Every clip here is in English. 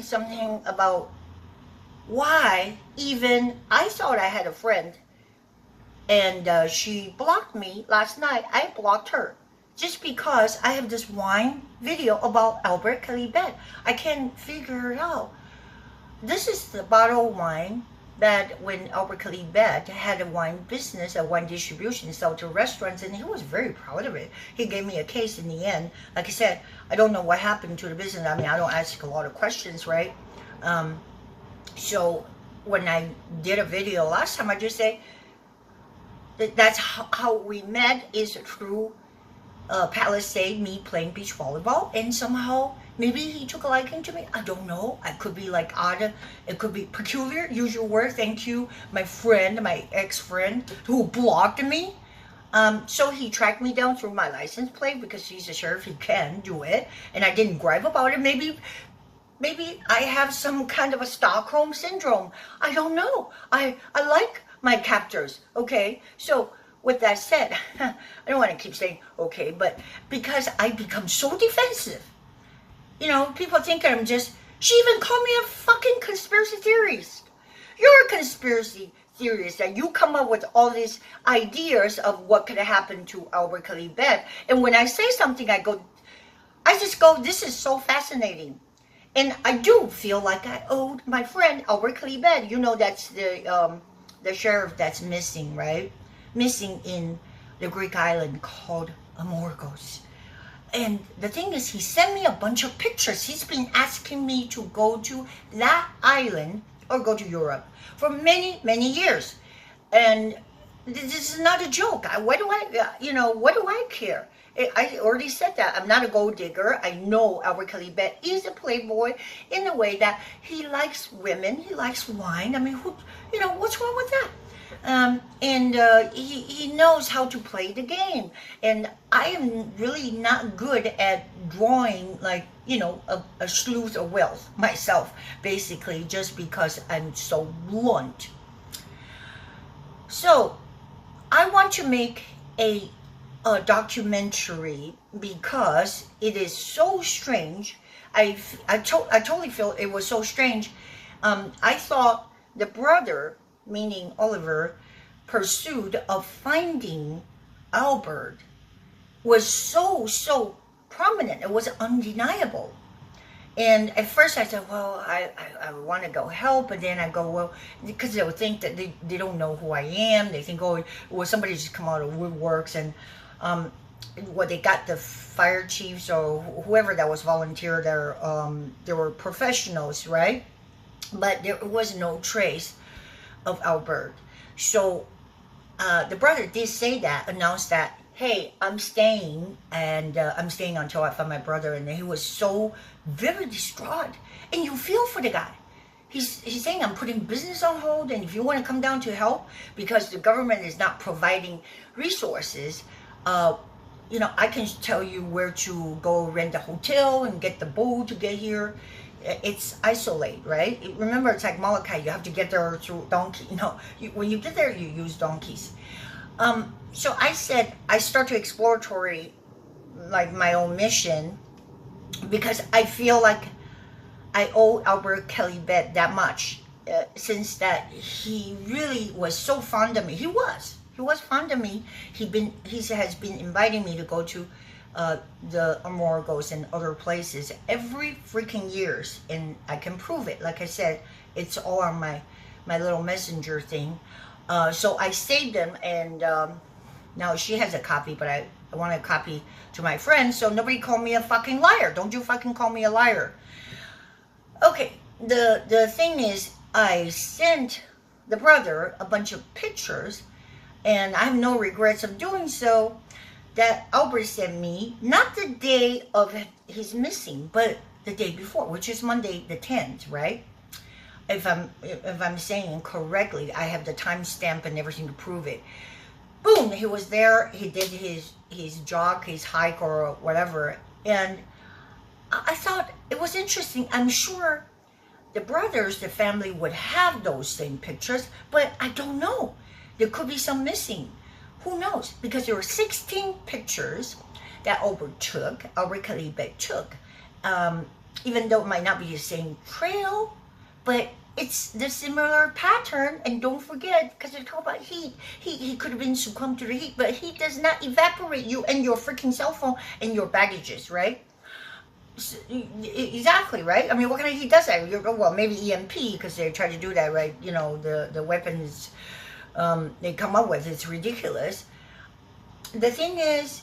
something about why even I thought I had a friend, and she blocked me last night. I blocked her just because I have this wine video about Albert Calibet. I can't figure it out. This is the bottle of wine that when Albert Calibet had a wine business, a wine distribution, sold to restaurants, and he was very proud of it. He gave me a case in the end. Like I said, I don't know what happened to the business. I mean, I don't ask a lot of questions, right? So when I did a video last time, I just say that's how we met, is through Palisade, me playing beach volleyball, and somehow maybe he took a liking to me. I don't know. I could be like odd. It could be peculiar. Usual word. Thank you, my friend, my ex-friend who blocked me. So he tracked me down through my license plate because he's a sheriff. He can do it, and I didn't gripe about it. Maybe I have some kind of a Stockholm syndrome. I don't know. I like my captors. Okay, so. With that said, I don't want to keep saying okay, but because I become so defensive, you know, people think I'm just, she even called me a fucking conspiracy theorist. You're a conspiracy theorist, that you come up with all these ideas of what could have happened to Albert Calibet. And when I say something, I just go, this is so fascinating. And I do feel like I owed my friend Albert Calibet. You know, that's the sheriff that's missing, right? Missing in the Greek island called Amorgos. And the thing is, he sent me a bunch of pictures. He's been asking me to go to that island or go to Europe for many, many years. And this is not a joke. What do I care? I already said that. I'm not a gold digger. I know Albert Calibet is a playboy in the way that he likes women. He likes wine. I mean, what's wrong with that? He knows how to play the game, and I am really not good at drawing, like, a sleuth of wealth myself, basically, just because I'm so blunt. So I want to make a documentary because it is so strange. I totally feel it was so strange. I thought the brother, meaning Oliver, pursuit of finding Albert was so prominent. It was undeniable. And at first I said, well, I want to go help. And then I go, well, because they'll think that they don't know who I am. They think, oh, well, somebody just come out of woodworks. And they got the fire chiefs or whoever that was volunteer there. They were professionals, right? But there was no trace of Albert. So the brother did say that, announced that, hey, I'm staying, and I'm staying until I find my brother. And he was so very distraught, and you feel for the guy. He's saying, I'm putting business on hold, and if you want to come down to help, because the government is not providing resources, I can tell you where to go rent a hotel and get the boat to get here. It's isolate, right? Remember, it's like Molokai. You have to get there through donkey. When you get there, you use donkeys. So I said, I start to exploratory, like, my own mission, because I feel like I owe Albert Calibet that much, since that he really was so fond of me. He was fond of me. He has been inviting me to go to the Amorgos and other places every freaking years, and I can prove it. Like I said, it's all on my little messenger thing. So I saved them, and now she has a copy, but I want a copy to my friend, so nobody call me a fucking liar. Don't you fucking call me a liar. Okay, the thing is, I sent the brother a bunch of pictures, and I have no regrets of doing so, that Albert sent me, not the day of his missing, but the day before, which is Monday the 10th, right? If I'm saying correctly, I have the timestamp and everything to prove it. Boom, he was there. He did his jog, his hike, or whatever, and I thought it was interesting. I'm sure the brothers, the family, would have those same pictures, but I don't know. There could be some missing. Who knows? Because there were 16 pictures that Albert Calibet took. even though it might not be the same trail, but it's the similar pattern. And don't forget, because they talk about heat, he could have been succumbed to the heat, but heat does not evaporate you and your freaking cell phone and your baggages, right? Exactly, right? I mean, what kind of heat does that? Well, maybe EMP, because they try to do that, right? You know, the weapons they come up with, it's ridiculous. The thing is,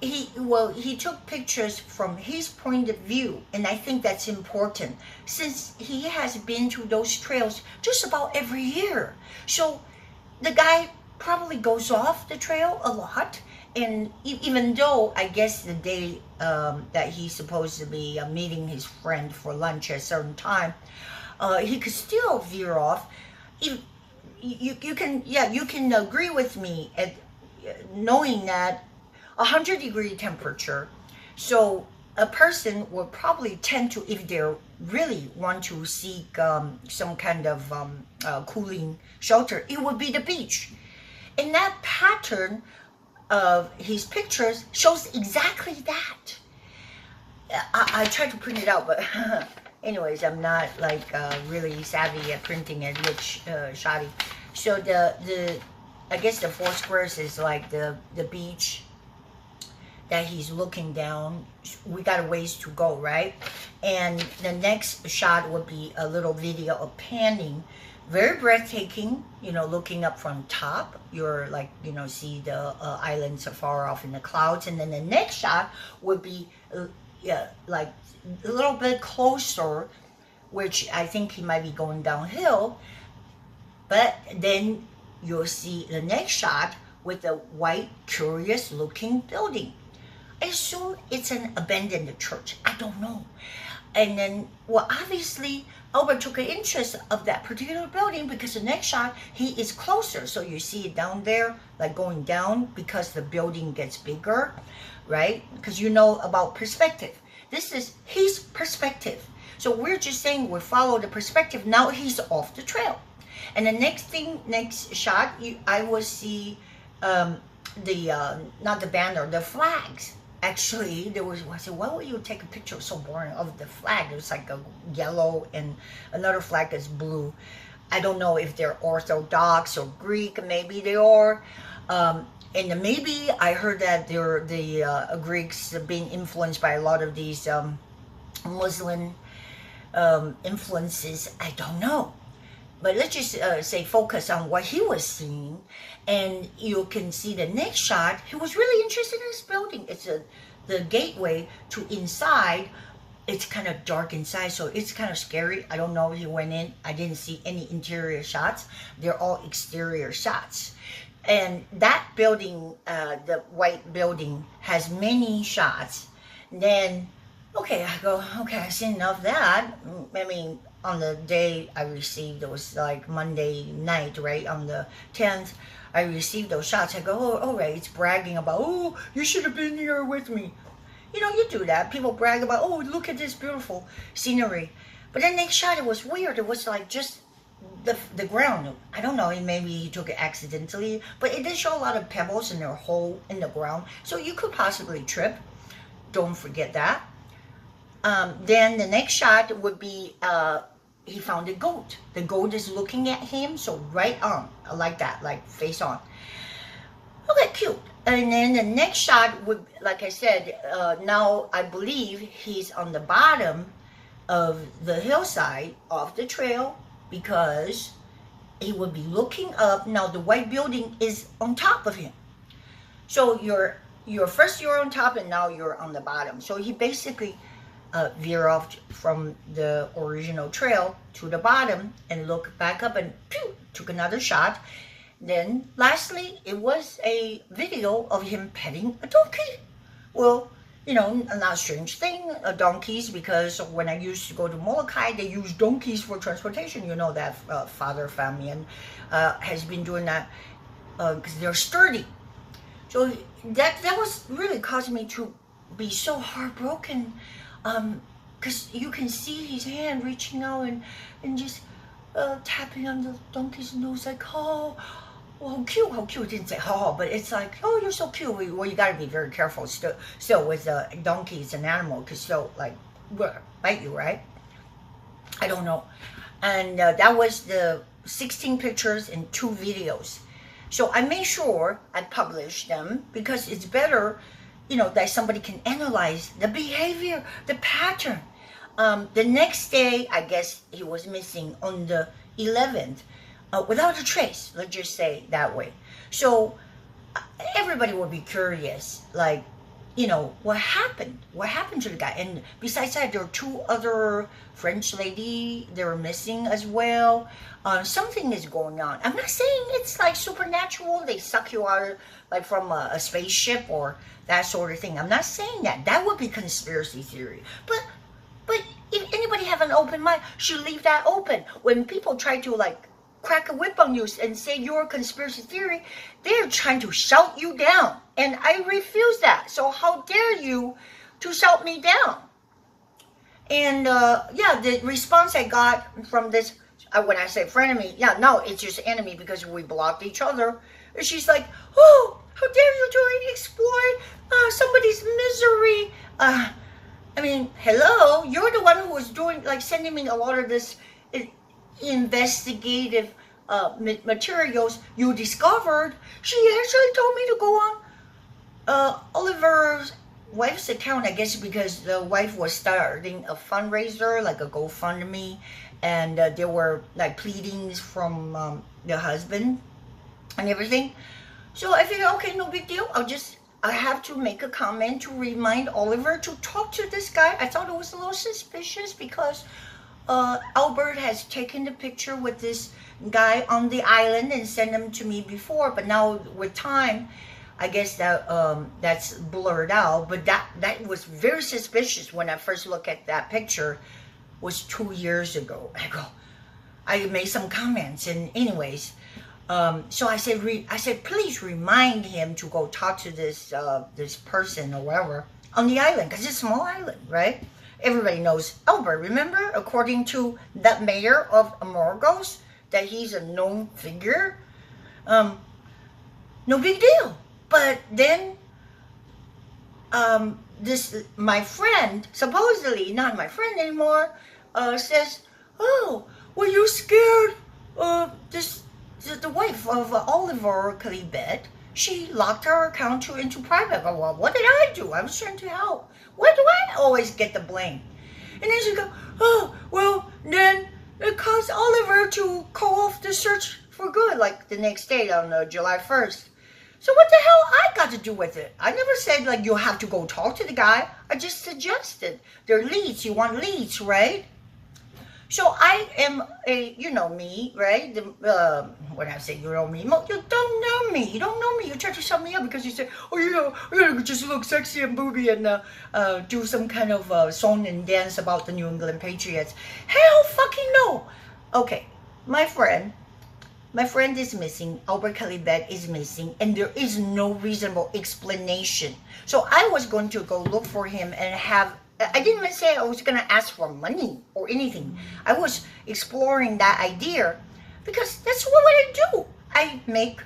he took pictures from his point of view, and I think that's important, since he has been to those trails just about every year. So the guy probably goes off the trail a lot, and even though I guess the day that he's supposed to be meeting his friend for lunch at a certain time, he could still veer off. You can agree with me at knowing that 100-degree temperature, so a person would probably tend to, if they really want to seek some kind of cooling shelter, it would be the beach. And that pattern of his pictures shows exactly that. I tried to print it out, but anyways, I'm not like really savvy at printing it, which shoddy. So I guess the 4 squares is like the beach that he's looking down. We got a ways to go, right? And the next shot would be a little video of panning, very breathtaking, you know, looking up from top. You're like, you know, see the islands are far off in the clouds. And then the next shot would be like a little bit closer, which I think he might be going downhill. But then you'll see the next shot with a white, curious looking building. I assume it's an abandoned church. I don't know. And then, well, obviously, Albert took an interest of that particular building because the next shot, he is closer. So you see it down there, like going down because the building gets bigger, right? Because you know about perspective. This is his perspective. So we're just saying we follow the perspective. Now he's off the trail. And the next shot, I will see not the banner, the flags. Actually, there was, I said, why would you take a picture so boring of the flag? It was like a yellow and another flag is blue. I don't know if they're Orthodox or Greek, maybe they are. And maybe I heard that the Greeks are being influenced by a lot of these Muslim influences. I don't know. But let's just say focus on what he was seeing, and you can see the next shot. He was really interested in this building. It's the gateway to inside. It's kind of dark inside, so it's kind of scary. I don't know if he went in. I didn't see any interior shots. They're all exterior shots. And that building, the white building, has many shots. Then, okay, I go, okay, I've seen enough of that. I mean, on the day I received, it was like Monday night, right? On the 10th, I received those shots. I go, oh, all right, it's bragging about, oh, you should have been here with me. You know, you do that. People brag about, oh, look at this beautiful scenery. But then next shot, it was weird. It was like just the ground. I don't know, maybe he took it accidentally, but it did show a lot of pebbles in their hole in the ground. So you could possibly trip. Don't forget that. Then the next shot would be he found a goat. The goat is looking at him, so right on, like that, like face on. Okay, cute. And then the next shot would, like I said, now I believe he's on the bottom of the hillside off the trail because he would be looking up. Now the white building is on top of him. So first you're on top and now you're on the bottom. So he basically veer off from the original trail to the bottom and look back up and pew, took another shot. Then lastly, it was a video of him petting a donkey. Well, you know, not a strange thing, donkeys, because when I used to go to Molokai, they use donkeys for transportation. You know, that father family and has been doing that because they're sturdy. So that was really causing me to be so heartbroken. Because you can see his hand reaching out and just tapping on the donkey's nose like, oh, how cute. It didn't say, oh, but it's like, oh, you're so cute. Well, you got to be very careful still with donkeys, an animal, because still, like, bite you, right? I don't know. And that was the 16 pictures and 2 videos. So I made sure I published them because it's better, that somebody can analyze the behavior, the pattern. The next day, I guess he was missing on the 11th, without a trace, let's just say that way. So everybody would be curious, like, what happened? What happened to the guy? And besides that, there are 2 other French lady, they were missing as well. Something is going on. I'm not saying it's like supernatural. They suck you out like from a spaceship or that sort of thing. I'm not saying that. That would be conspiracy theory. But if anybody have an open mind, should leave that open. When people try to like crack a whip on you and say you're a conspiracy theory, they're trying to shout you down. And I refuse that. So how dare you to shout me down? And yeah, the response I got from this, when I say frenemy, yeah, no, it's just enemy because we blocked each other. She's like, oh, how dare you to exploit somebody's misery? I mean, hello, you're the one who was doing, like, sending me a lot of this investigative materials you discovered. She actually told me to go on Oliver's wife's account, I guess, because the wife was starting a fundraiser, like a GoFundMe, and there were like pleadings from the husband and everything. So I figured, okay, no big deal. I have to make a comment to remind Oliver to talk to this guy. I thought it was a little suspicious because Albert has taken the picture with this guy on the island and sent them to me before, but now with time, I guess that that's blurred out. But that was very suspicious when I first looked at that picture. Was 2 years ago. I made some comments, and anyways, so I said, please remind him to go talk to this this person or whatever on the island, because it's a small island, right? Everybody knows Albert. Remember, according to the mayor of Amorgos, that he's a known figure. No big deal. But then, my friend, supposedly not my friend anymore, says, "Oh, were you scared? The wife of Oliver Calibet, she locked her account into private." I go, well, what did I do? I was trying to help. Why do I always get the blame? And then she go, oh, well, then it caused Oliver to call off the search for good, like the next day on July 1st. So what the hell I got to do with it? I never said, like, you have to go talk to the guy. I just suggested. They're leads. You want leads, right? So I am a, you know me, right? When I say you know me, you don't know me. You don't know me. You try to shut me up because you say, oh, you just look sexy and booby and do some kind of song and dance about the New England Patriots. Hell fucking no. Okay, my friend is missing. Albert Calibet is missing, and there is no reasonable explanation. So I was going to go look for him and have. I didn't even say I was going to ask for money or anything. I was exploring that idea because that's what I do. I make,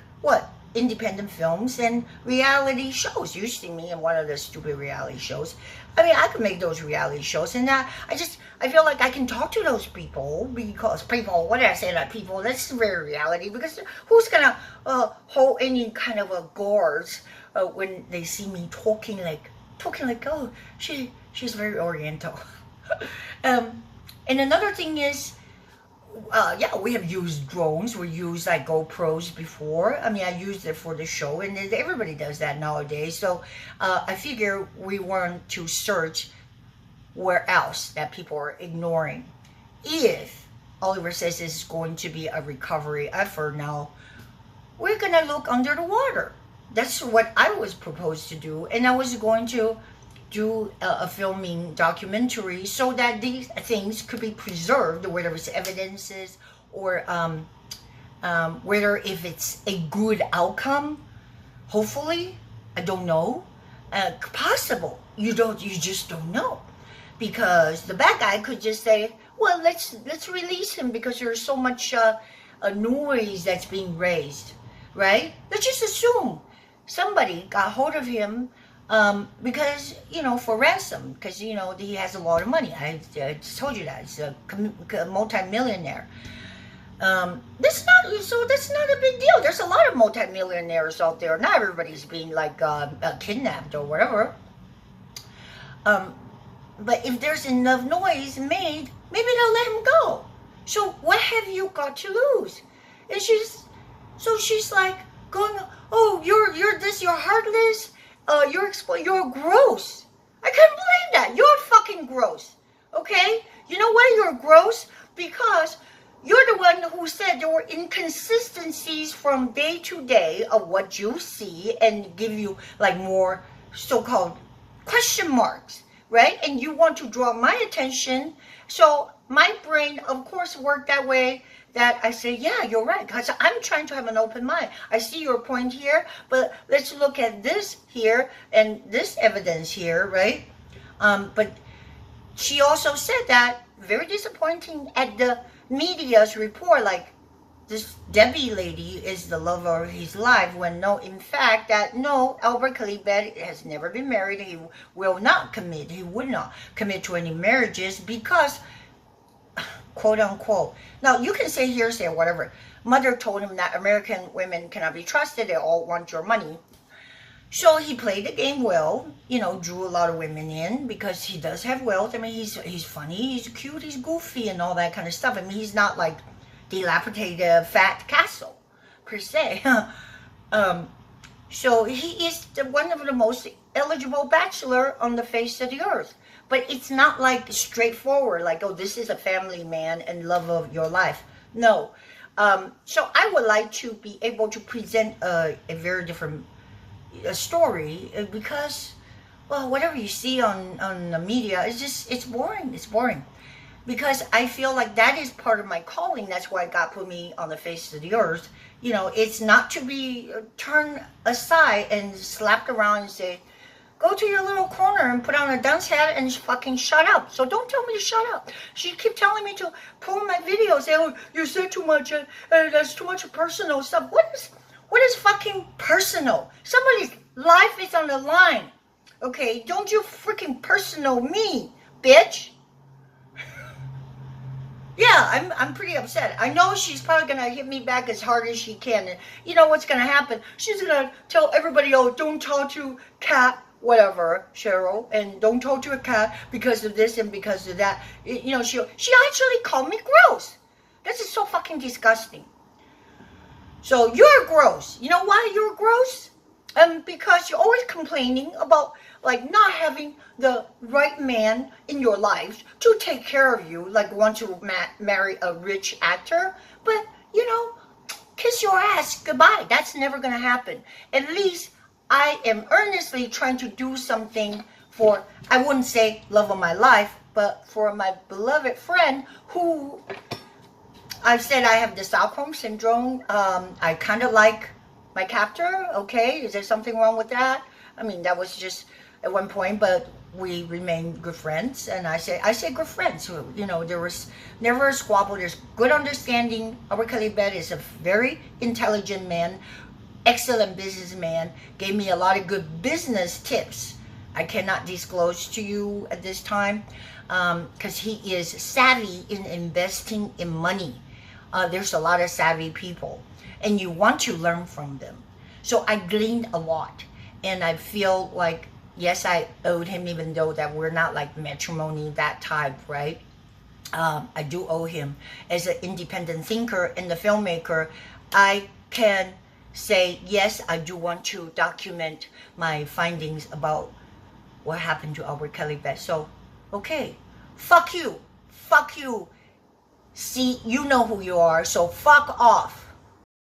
independent films and reality shows. You see me in one of the stupid reality shows. I mean, I could make those reality shows, and I feel like I can talk to those people because people, what did I say, like people, that's very reality, because who's going to hold any kind of a guards when they see me talking like, oh, she's very oriental. And another thing is, we have used drones. We used like GoPros before. I mean, I used it for the show, and everybody does that nowadays. So I figure we want to search where else that people are ignoring. If Oliver says this is going to be a recovery effort now, we're going to look under the water. That's what I was proposed to do, and I was going to do a filming documentary so that these things could be preserved, whether it's evidences or whether if it's a good outcome. Hopefully, I don't know. Possible. You just don't know, because the bad guy could just say, well, let's release him because there's so much noise that's being raised, right? Let's just assume somebody got hold of him Because, for ransom, because, he has a lot of money. I just told you that. He's a multi-millionaire. That's not a big deal. There's a lot of multi-millionaires out there. Not everybody's being like kidnapped or whatever. But if there's enough noise made, maybe they'll let him go. So what have you got to lose? And she's like going, oh, you're this, you're heartless, you're gross. I can't believe that. You're fucking gross. Okay? You know why you're gross? Because you're the one who said there were inconsistencies from day to day of what you see and give you like more so-called question marks, right? And you want to draw my attention. So my brain, of course, worked that way that I say, yeah, you're right. Because I'm trying to have an open mind. I see your point here, but let's look at this here and this evidence here, right? But she also said that, very disappointing at the media's report, like this Debbie lady is the lover of his life, when no, in fact, Albert Calibet has never been married. He would not commit to any marriages because, quote unquote, now you can say hearsay or whatever, mother told him that American women cannot be trusted, they all want your money. So he played the game well, drew a lot of women in because he does have wealth. I mean, he's funny, he's cute, he's goofy and all that kind of stuff. I mean, he's not like dilapidated fat castle per se. So he is one of the most eligible bachelor on the face of the earth. But it's not like straightforward, like, oh, this is a family man and love of your life. No. So I would like to be able to present a very different story, because, well, whatever you see on the media, it's boring. Because I feel like that is part of my calling. That's why God put me on the face of the earth. It's not to be turned aside and slapped around and say, go to your little corner and put on a dunce hat and fucking shut up. So don't tell me to shut up. She keep telling me to pull my videos. Say, oh, you said too much. That's too much personal stuff. What is fucking personal? Somebody's life is on the line. Okay, don't you freaking personal me, bitch. Yeah, I'm pretty upset. I know she's probably going to hit me back as hard as she can. And you know what's going to happen? She's going to tell everybody, oh, don't talk to Kat, whatever, Cheryl, and don't talk to a cat because of this and because of that. She actually called me gross. This is so fucking disgusting. So you're gross. You know why you're gross? Because you're always complaining about like not having the right man in your life to take care of you, like want to marry a rich actor. But, kiss your ass goodbye. That's never going to happen. At least I am earnestly trying to do something for, I wouldn't say love of my life, but for my beloved friend who I've said I have the Stockholm Syndrome. I kind of like my captor. Okay, is there something wrong with that? I mean, that was just at one point, but we remain good friends. And I say good friends. There was never a squabble. There's good understanding. Albert Calibet is a very intelligent man, excellent businessman. Gave me a lot of good business tips. I cannot disclose to you at this time because he is savvy in investing in money. There's a lot of savvy people, and you want to learn from them. So I gleaned a lot, and I feel like, yes, I owed him, even though that we're not like matrimony, that type, right? I do owe him. As an independent thinker and the filmmaker, I can say, yes, I do want to document my findings about what happened to Albert Calibet. So, okay, fuck you. See, you know who you are, so fuck off.